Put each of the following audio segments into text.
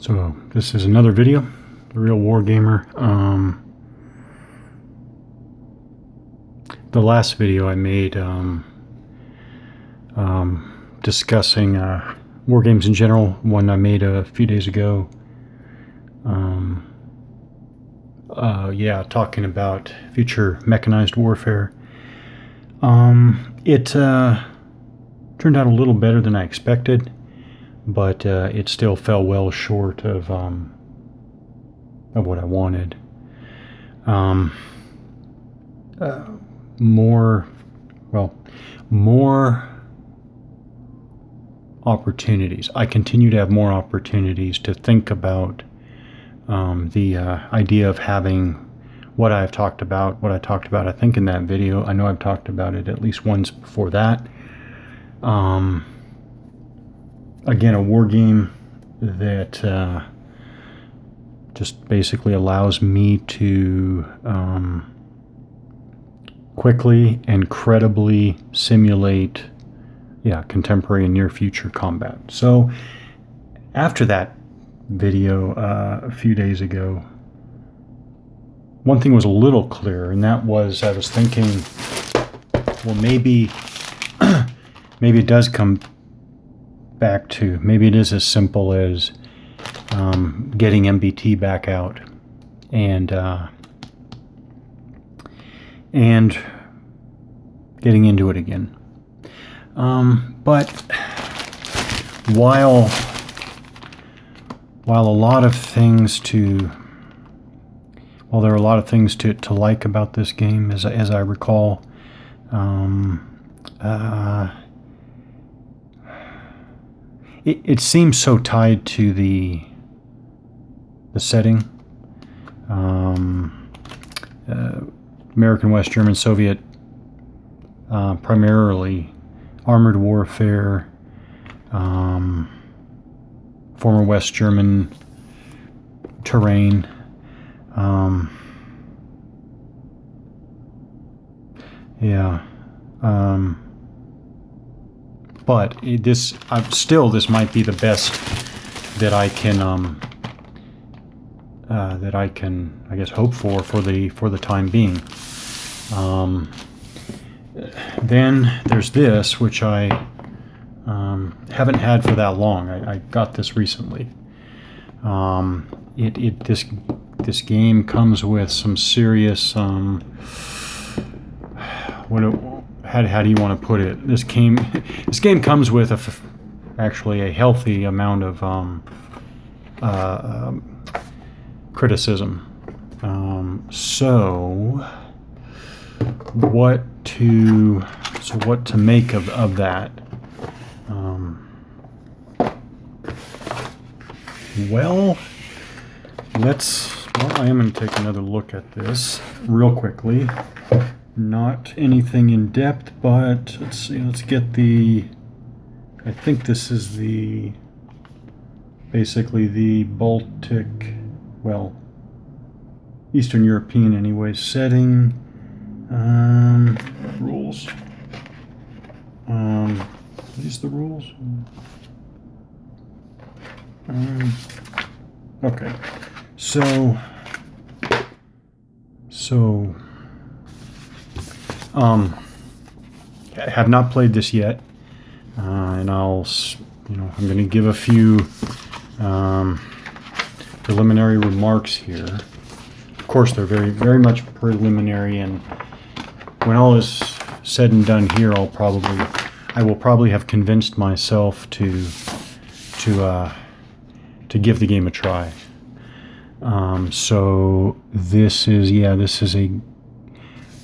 So this is another video, The Real Wargamer. The last video I made discussing war games in general, one I made a few days ago. Talking about future mechanized warfare. It turned out a little better than I expected, but it still fell well short of what I wanted. More opportunities. I continue to have more opportunities to think about the idea of having what I talked about, I think in that video. I know I've talked about it at least once before that. Again, a war game that just basically allows me to quickly and credibly simulate contemporary and near future combat. So after that video a few days ago, one thing was a little clearer, and that was I was thinking, well, maybe it does come back to, maybe it is as simple as getting MBT back out and getting into it again. But while there are a lot of things to like about this game, as I recall, it seems so tied to the setting. American, West German, Soviet, primarily armored warfare, former West German terrain. But this might be the best that I can I guess hope for the time being. Then there's this, which I haven't had for that long. I got this recently. This game comes with some serious how do you want to put it? This game comes with actually a healthy amount of criticism. So what to make of that? I am going to take another look at this real quickly. Not anything in depth, but let's see. Let's get the. I think this is basically the Baltic, Eastern European anyway, setting. Rules. Are these the rules? Okay. So I have not played this yet, and I'm going to give a few preliminary remarks here. Of course, they're very, very much preliminary, and when all is said and done here, I will probably have convinced myself to give the game a try. So this is a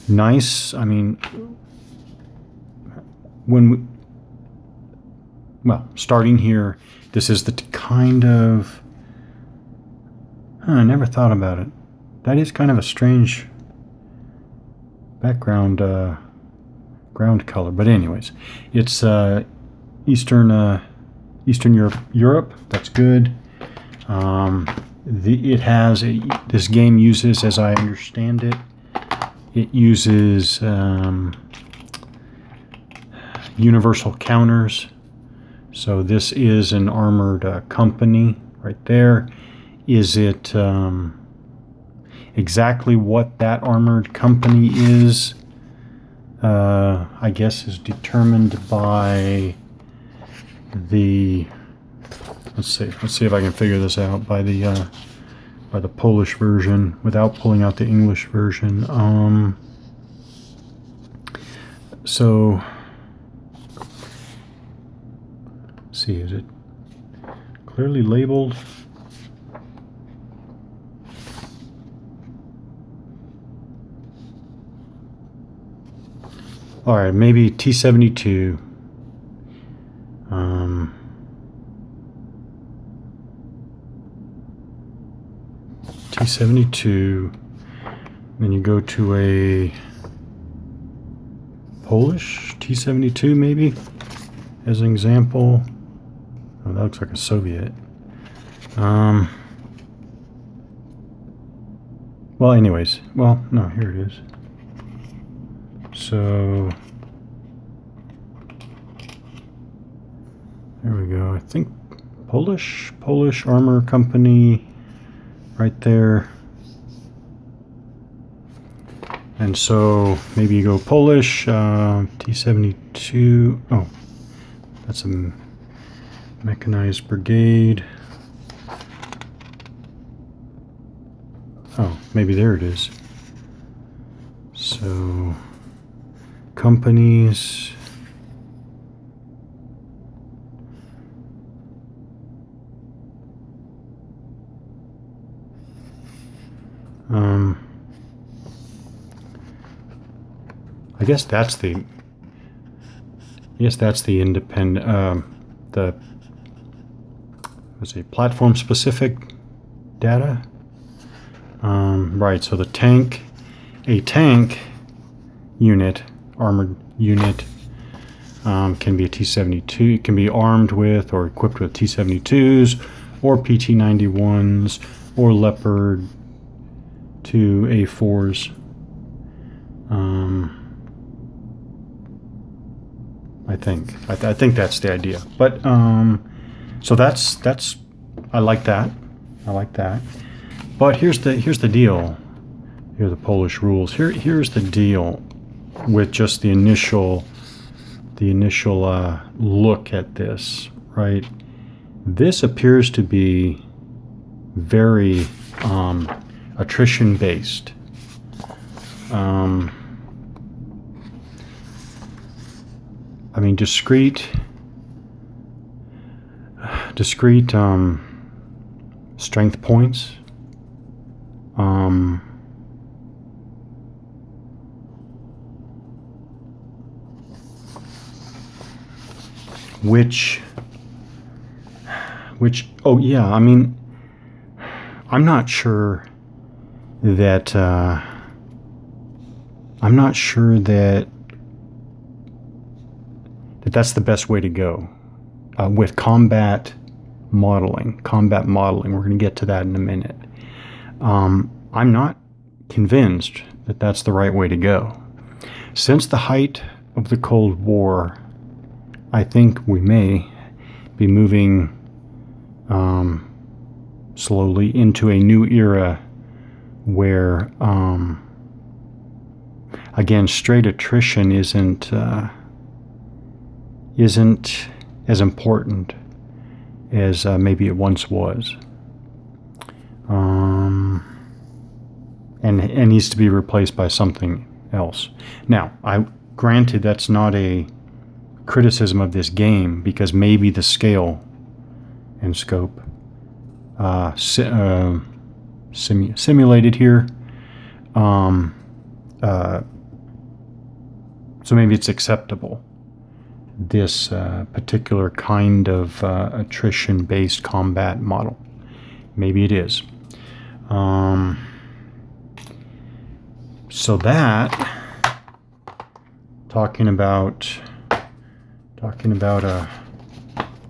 nice. I mean, starting here, this is the kind of. I never thought about it. That is kind of a strange background ground color, but anyways, it's Eastern Europe. That's good. This game uses, as I understand it, universal counters. So this is an armored company, right there. Is it exactly what that armored company is? I guess is determined by the, let's see if I can figure this out, by the Polish version without pulling out the English version. So let's see, is it clearly labeled? All right, maybe T-72. T-72. Then you go to a Polish T-72 maybe, as an example. Oh, that looks like a Soviet. Well, anyways. Well, no, here it is. So there we go. I think Polish armor company right there. And so maybe you go Polish T-72. Oh, that's a mechanized brigade. Oh, maybe there it is. So companies. I guess that's the independent, the, let's see, platform specific data. Right, so a tank unit, armored unit, can be a T-72. It can be armed with or equipped with T-72s or PT-91s or Leopard 2 A4s. I think that's the idea. But so that's I like that. But here's the deal. Here are the Polish rules. Here's the deal with just the initial look at this, right? This appears to be very attrition based. I mean, discrete strength points. Which, oh yeah, I mean, I'm not sure that that's the best way to go with combat modeling. We're going to get to that in a minute. I'm not convinced that that's the right way to go. Since the height of the Cold War, I think we may be moving slowly into a new era where, again, straight attrition isn't as important as maybe it once was, and needs to be replaced by something else. Now, granted that's not a criticism of this game, because maybe the scale and scope simulated here, so maybe it's acceptable, this particular kind of attrition-based combat model. Maybe it is. So that, talking about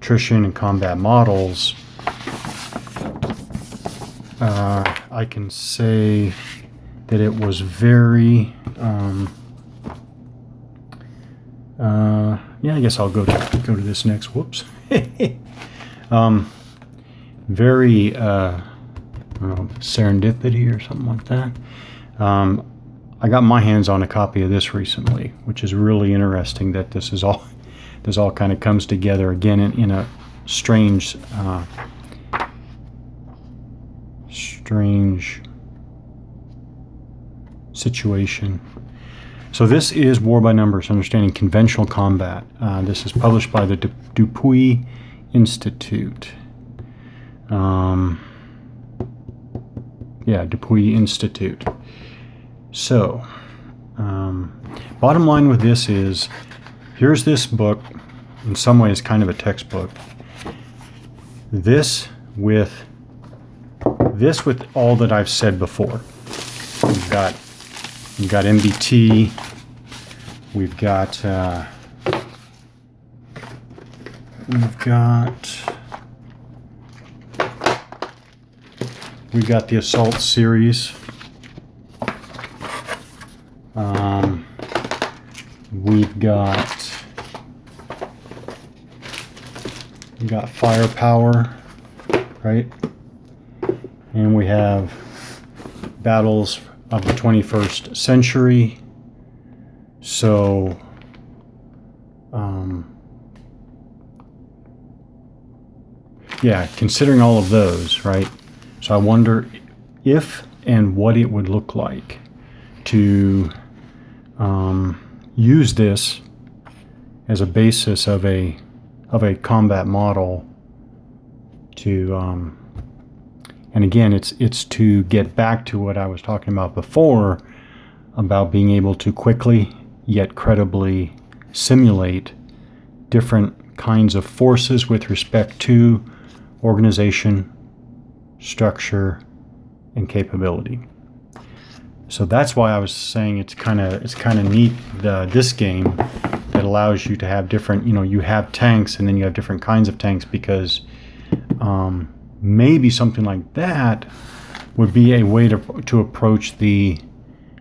attrition and combat models, I can say that it was very, yeah, I guess I'll go to this next. Whoops. very I don't know, serendipity or something like that. I got my hands on a copy of this recently, which is really interesting that this all kind of comes together again in a strange situation. So this is War by Numbers, Understanding Conventional Combat. This is published by the Dupuy Institute. Dupuy Institute. So, bottom line with this is, here's this book, in some ways kind of a textbook. This with all that I've said before. We've got MBT, we've got the Assault series. We've got Firepower, right? And we have Battles of the 21st Century. So, considering all of those, right? So I wonder if and what it would look like to use this as a basis of a combat model to and again it's to get back to what I was talking about before about being able to quickly yet credibly simulate different kinds of forces with respect to organization, structure, and capability. So that's why I was saying it's kind of neat, this game that allows you to have different, you have tanks and then you have different kinds of tanks, because maybe something like that would be a way to approach the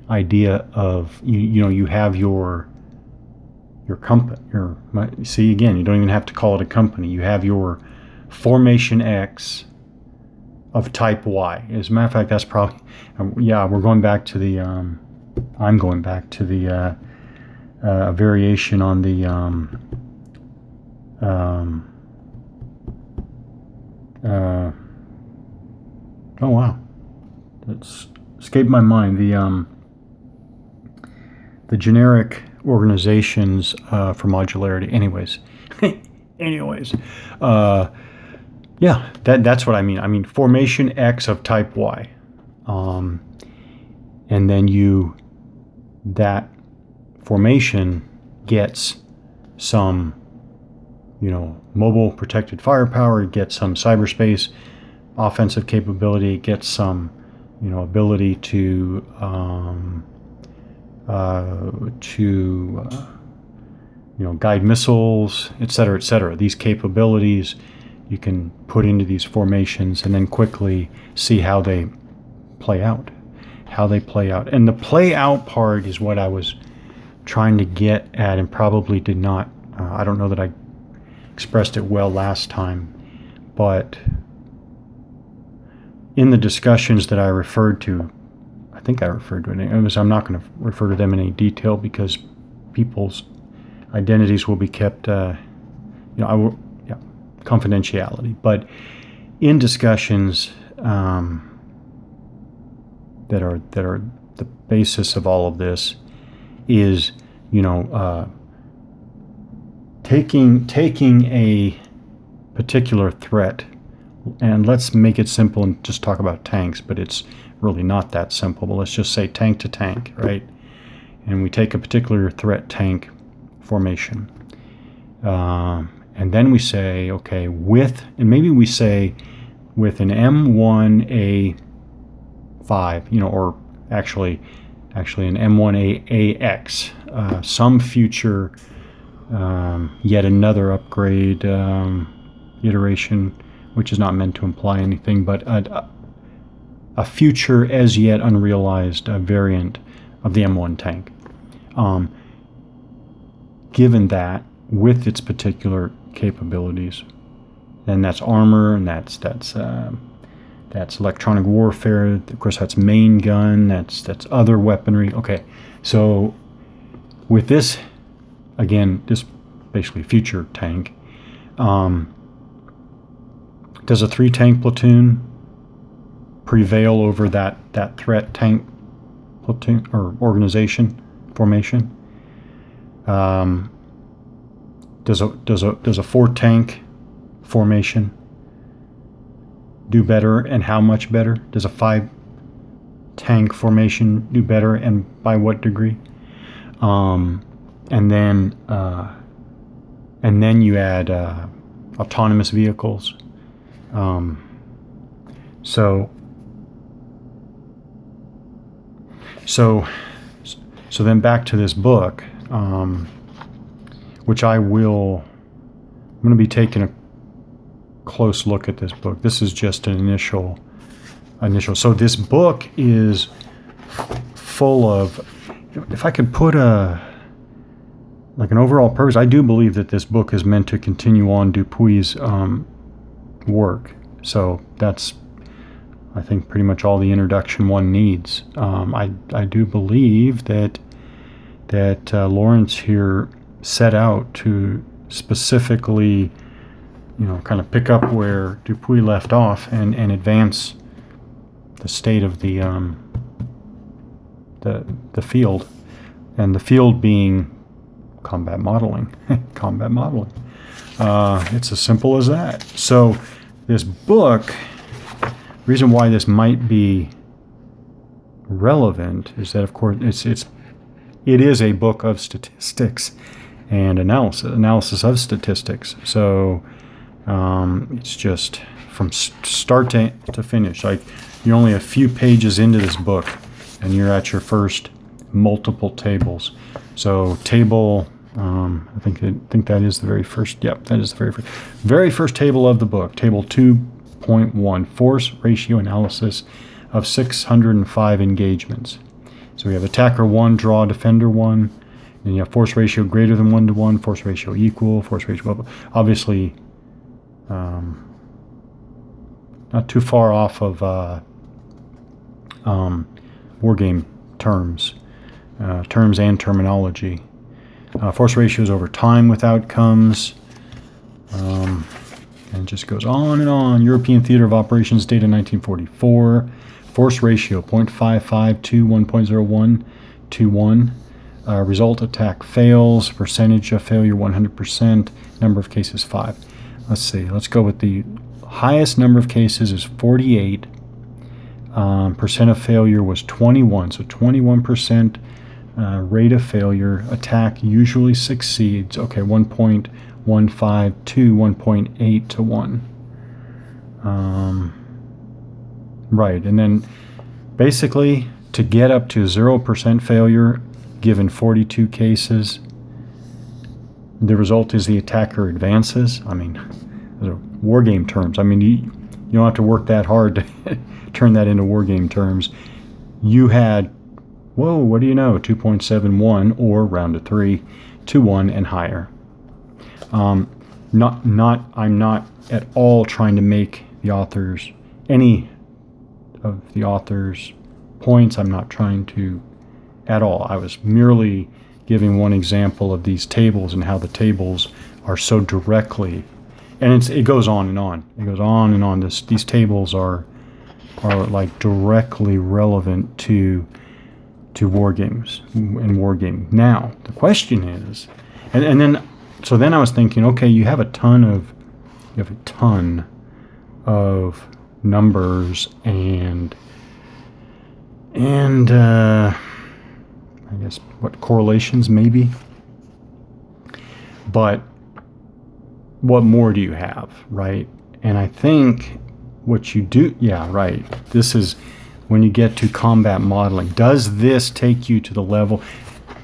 idea of you have your company. See, again, you don't even have to call it a company. You have your formation X of type Y. As a matter of fact, that's probably we're going back to the I'm going back to the variation on the oh wow, that's escaped my mind. The generic organizations for modularity. Anyways, that's what I mean. I mean formation X of type Y, and then that formation gets some, mobile protected firepower, it gets some cyberspace offensive capability, it gets some, ability to guide missiles, etc., etc. These capabilities you can put into these formations and then quickly see how they play out. And the play out part is what I was trying to get at and probably did not, I don't know that I expressed it well last time, but in the discussions that I referred to, I think I referred to it, I'm not going to refer to them in any detail because people's identities will be kept, confidentiality. But in discussions that are the basis of all of this is, taking a particular threat, and let's make it simple and just talk about tanks, but it's really not that simple. But let's just say tank to tank, right? And we take a particular threat tank formation. And then we say, okay, maybe we say with an M1A5, or actually an M1AX, some future, yet another upgrade iteration, which is not meant to imply anything, but a future as yet unrealized variant of the M1 tank. Given that, with its particular capabilities, and that's armor, and that's electronic warfare. Of course, that's main gun. That's other weaponry. Okay, so with this, again, this basically future tank. Does a 3-tank platoon prevail over that threat tank platoon or organization formation? Does a 4-tank formation do better, and how much better? Does a 5-tank formation do better, and by what degree? And then you add autonomous vehicles. So then back to this book, which I'm going to be taking a close look at this book. This is just an initial. So this book is full of, if I could put an overall purpose, I do believe that this book is meant to continue on Dupuy's work. So that's, I think, pretty much all the introduction one needs. I do believe that Lawrence here set out to specifically, kind of pick up where Dupuy left off and advance the state of the field, and the field being combat modeling. Combat modeling. It's as simple as that. So this book, the reason why this might be relevant is that, of course, it is a book of statistics and analysis of statistics. So it's just from start to finish. Like, you're only a few pages into this book, and you're at your first multiple tables. So table, I think that is the very first. Yep, that is the very first table of the book. Table 2.1, force ratio analysis of 605 engagements. So we have attacker 1, draw, defender 1. Then you have force ratio greater than 1 to 1, force ratio equal, force ratio, obviously not too far off of wargame terms and terminology. Force ratios over time with outcomes, and it just goes on and on. European Theater of Operations data 1944. Force ratio 0.55 to 1.01 to 1. Result attack fails. Percentage of failure 100%. Number of cases 5. Let's see. Let's go with the highest number of cases is 48. Percent of failure was 21. So 21% rate of failure. Attack usually succeeds. Okay, 1.15 to 1.8 to 1. Right, and then basically to get up to 0% failure given 42 cases, the result is the attacker advances. I mean, those are wargame terms. I mean, you don't have to work that hard to turn that into wargame terms. You had, what do you know, 2.71 or round to 3 to 1 and higher. I'm not at all trying to make the authors, any of the author's points, I'm not trying to at all. I was merely giving one example of these tables and how the tables are so directly, and it goes on and on. It goes on and on. These tables are like directly relevant to war games and wargaming. Now the question is, and then I was thinking, okay, you have a ton of numbers and I guess what correlations maybe, but what more do you have, right? And I think what you do, yeah, right, this is when you get to combat modeling. Does this take you to the level,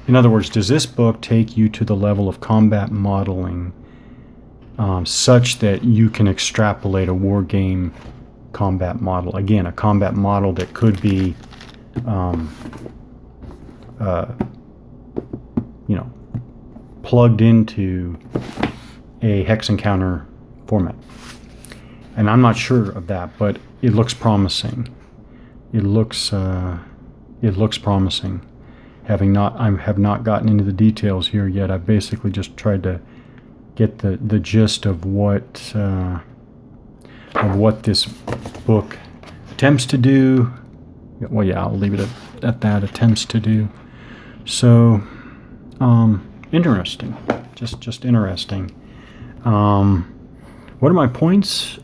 in other words, does this book take you to the level of combat modeling such that you can extrapolate a war game combat model? Again, a combat model that could be plugged into a hex encounter format. And I'm not sure of that, but it looks promising. It looks promising. I have not gotten into the details here yet. I've basically just tried to get the gist of what this book attempts to do. Well, yeah, I'll leave it at that. Attempts to do. So, interesting. Just interesting. What are my points?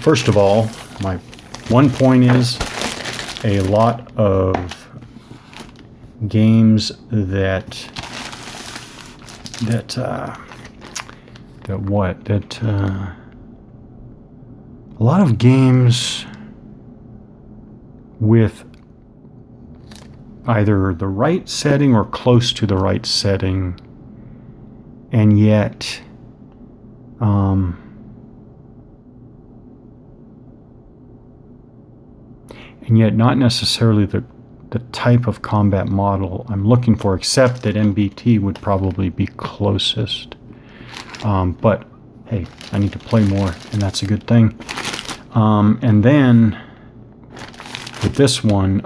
First of all, my one point is a lot of games that a lot of games with either the right setting or close to the right setting, and yet not necessarily the type of combat model I'm looking for, except that MBT would probably be closest. But hey, I need to play more, and that's a good thing. And then with this one,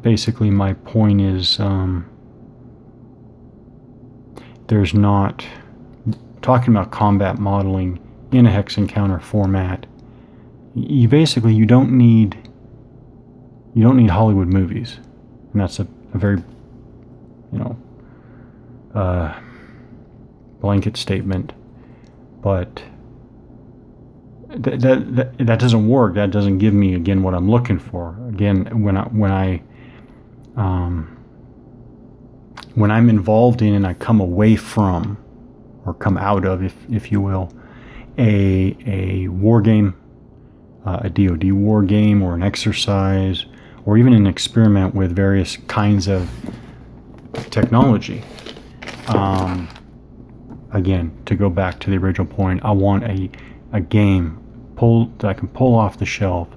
basically my point is there's not, talking about combat modeling in a hex encounter format, you don't need Hollywood movies, and that's a very blanket statement, but that doesn't work. That doesn't give me, again, what I'm looking for. Again, when I'm involved in and I come away from, or come out of, if you will, a war game, a DoD war game, or an exercise, or even an experiment with various kinds of technology. Again, to go back to the original point, I want a game that I can pull off the shelf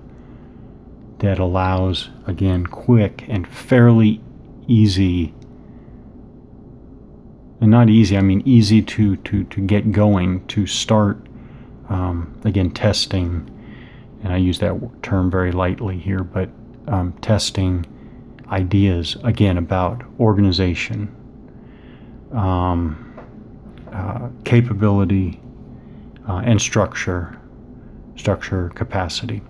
that allows, again, quick and fairly easy, and not easy, I mean easy to get going, to start, again, testing, and I use that term very lightly here, but testing ideas, again, about organization, capability, and structure capacity.